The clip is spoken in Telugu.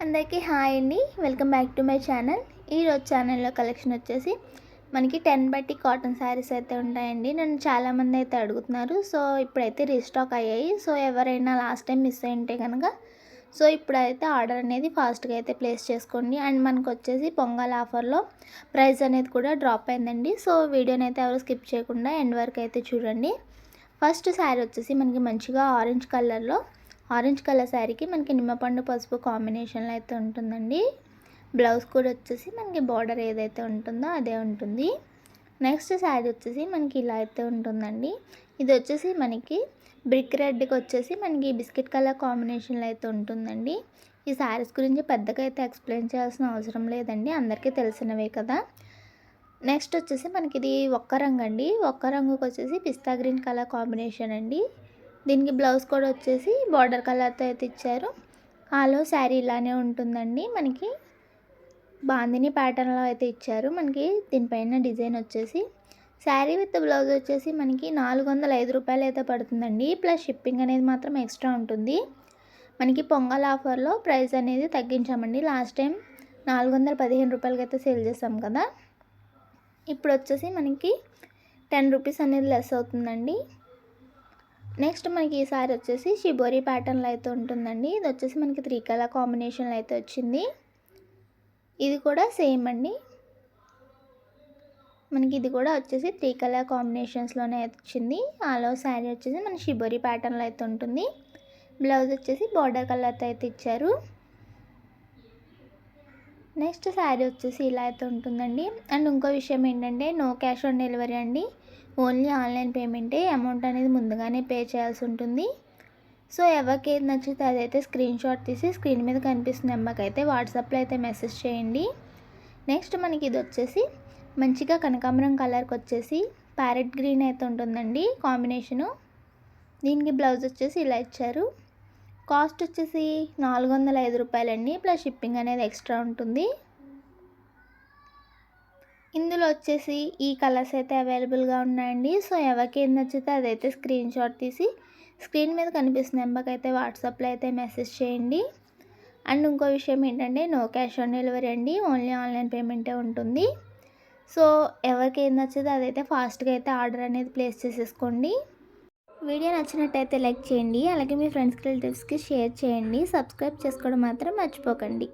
అందరికీ హాయ్ అండి. Welcome back to my channel. ఈరోజు ఛానల్లో కలెక్షన్ వచ్చేసి మనకి 10 బట్టి కాటన్ శారీస్ అయితే ఉంటాయండి. నన్ను చాలామంది అయితే అడుగుతున్నారు. సో ఇప్పుడైతే రీస్టాక్ అయ్యాయి. సో ఎవరైనా లాస్ట్ టైం మిస్ అయి ఉంటే కనుక ఇప్పుడైతే ఆర్డర్ అనేది ఫాస్ట్గా అయితే ప్లేస్ చేసుకోండి. అండ్ మనకు వచ్చేసి పొంగల్ ఆఫర్లో ప్రైస్ అనేది కూడా డ్రాప్ అయిందండి. సో వీడియోని అయితే ఎవరు స్కిప్ చేయకుండా ఎండ్ వరకు అయితే చూడండి. ఫస్ట్ శారీ వచ్చేసి మనకి మంచిగా ఆరెంజ్ కలర్ శారీకి మనకి నిమ్మపండు పసుపు కాంబినేషన్లో అయితే ఉంటుందండి. బ్లౌజ్ కూడా వచ్చేసి మనకి బార్డర్ ఏదైతే ఉంటుందో అదే ఉంటుంది. నెక్స్ట్ శారీ వచ్చేసి మనకి ఇలా అయితే ఉంటుందండి. ఇది వచ్చేసి మనకి బ్రిక్ రెడ్కి వచ్చేసి మనకి బిస్కెట్ కలర్ కాంబినేషన్లో అయితే ఉంటుందండి. ఈ శారీస్ గురించి పెద్దగా అయితే ఎక్స్ప్లెయిన్ చేయాల్సిన అవసరం లేదండి, అందరికీ తెలిసినవే కదా. నెక్స్ట్ వచ్చేసి మనకి ఇది ఒక్క రంగు అండి. ఒక్క రంగుకి వచ్చేసి పిస్తా గ్రీన్ కలర్ కాంబినేషన్ అండి. దీనికి బ్లౌజ్ కూడా వచ్చేసి బార్డర్ కలర్తో అయితే ఇచ్చారు. ఆలో శారీ ఇలానే ఉంటుందండి. మనకి బాందిని ప్యాటర్న్లో అయితే ఇచ్చారు. మనకి దీనిపైన డిజైన్ వచ్చేసి శారీ విత్ బ్లౌజ్ వచ్చేసి మనకి 405 రూపాయలు అయితే పడుతుందండి. ప్లస్ షిప్పింగ్ అనేది మాత్రం ఎక్స్ట్రా ఉంటుంది. మనకి పొంగల్ ఆఫర్లో ప్రైస్ అనేది తగ్గించామండి. లాస్ట్ టైం 415 రూపాయలకి అయితే సేల్ చేసాం కదా. ఇప్పుడు వచ్చేసి మనకి 10 రూపీస్ అనేది లెస్ అవుతుందండి. నెక్స్ట్ మనకి ఈ సారీ వచ్చేసి షిబోరి ప్యాటర్న్లో అయితే ఉంటుందండి. ఇది వచ్చేసి మనకి 3 కలర్ కాంబినేషన్లో అయితే వచ్చింది. ఇది కూడా సేమ్ అండి. మనకి ఇది కూడా వచ్చేసి 3 కలర్ కాంబినేషన్స్లోనే వచ్చింది. ఆలో శారీ వచ్చేసి మన షిబోరి ప్యాటర్న్లో అయితే ఉంటుంది. బ్లౌజ్ వచ్చేసి బార్డర్ కలర్తో అయితే ఇచ్చారు. నెక్స్ట్ శారీ వచ్చేసి ఇలా అయితే ఉంటుందండి. అండ్ ఇంకో విషయం ఏంటంటే నో క్యాష్ ఆన్ డెలివరీ అండి. ఓన్లీ ఆన్లైన్ పేమెంటే. అమౌంట్ అనేది ముందుగానే పే చేయాల్సి ఉంటుంది. సో ఎవరికి ఏది నచ్చితే అదైతే స్క్రీన్ షాట్ తీసి స్క్రీన్ మీద కనిపిస్తున్న నెంబర్కి అయితే వాట్సాప్లో అయితే మెసేజ్ చేయండి. నెక్స్ట్ మనకి ఇది వచ్చేసి మంచిగా కనకాంబరం కలర్కి వచ్చేసి ప్యారెట్ గ్రీన్ అయితే ఉంటుందండి కాంబినేషను. దీనికి బ్లౌజ్ వచ్చేసి ఇలా ఇచ్చారు. కాస్ట్ వచ్చేసి 405 రూపాయలండి. ప్లస్ షిప్పింగ్ అనేది ఎక్స్ట్రా ఉంటుంది. ఇందులో వచ్చేసి ఈ కలర్స్ అయితే అవైలబుల్గా ఉన్నాయండి. సో ఎవరికి ఏం నచ్చితే అదైతే స్క్రీన్ షాట్ తీసి స్క్రీన్ మీద కనిపిస్తున్న నెంబర్కి అయితే వాట్సాప్లో అయితే మెసేజ్ చేయండి. అండ్ ఇంకో విషయం ఏంటంటే నో క్యాష్ ఆన్ డెలివరీ అండి. ఓన్లీ ఆన్లైన్ పేమెంటే ఉంటుంది. సో ఎవరికి ఏం నచ్చితే అదైతే ఫాస్ట్గా అయితే ఆర్డర్ అనేది ప్లేస్ చేసేసుకోండి. వీడియో నచ్చినట్టయితే లైక్ చేయండి. అలాగే మీ ఫ్రెండ్స్కి రిలేటివ్స్కి షేర్ చేయండి. సబ్స్క్రైబ్ చేసుకోవడం మాత్రం మర్చిపోకండి.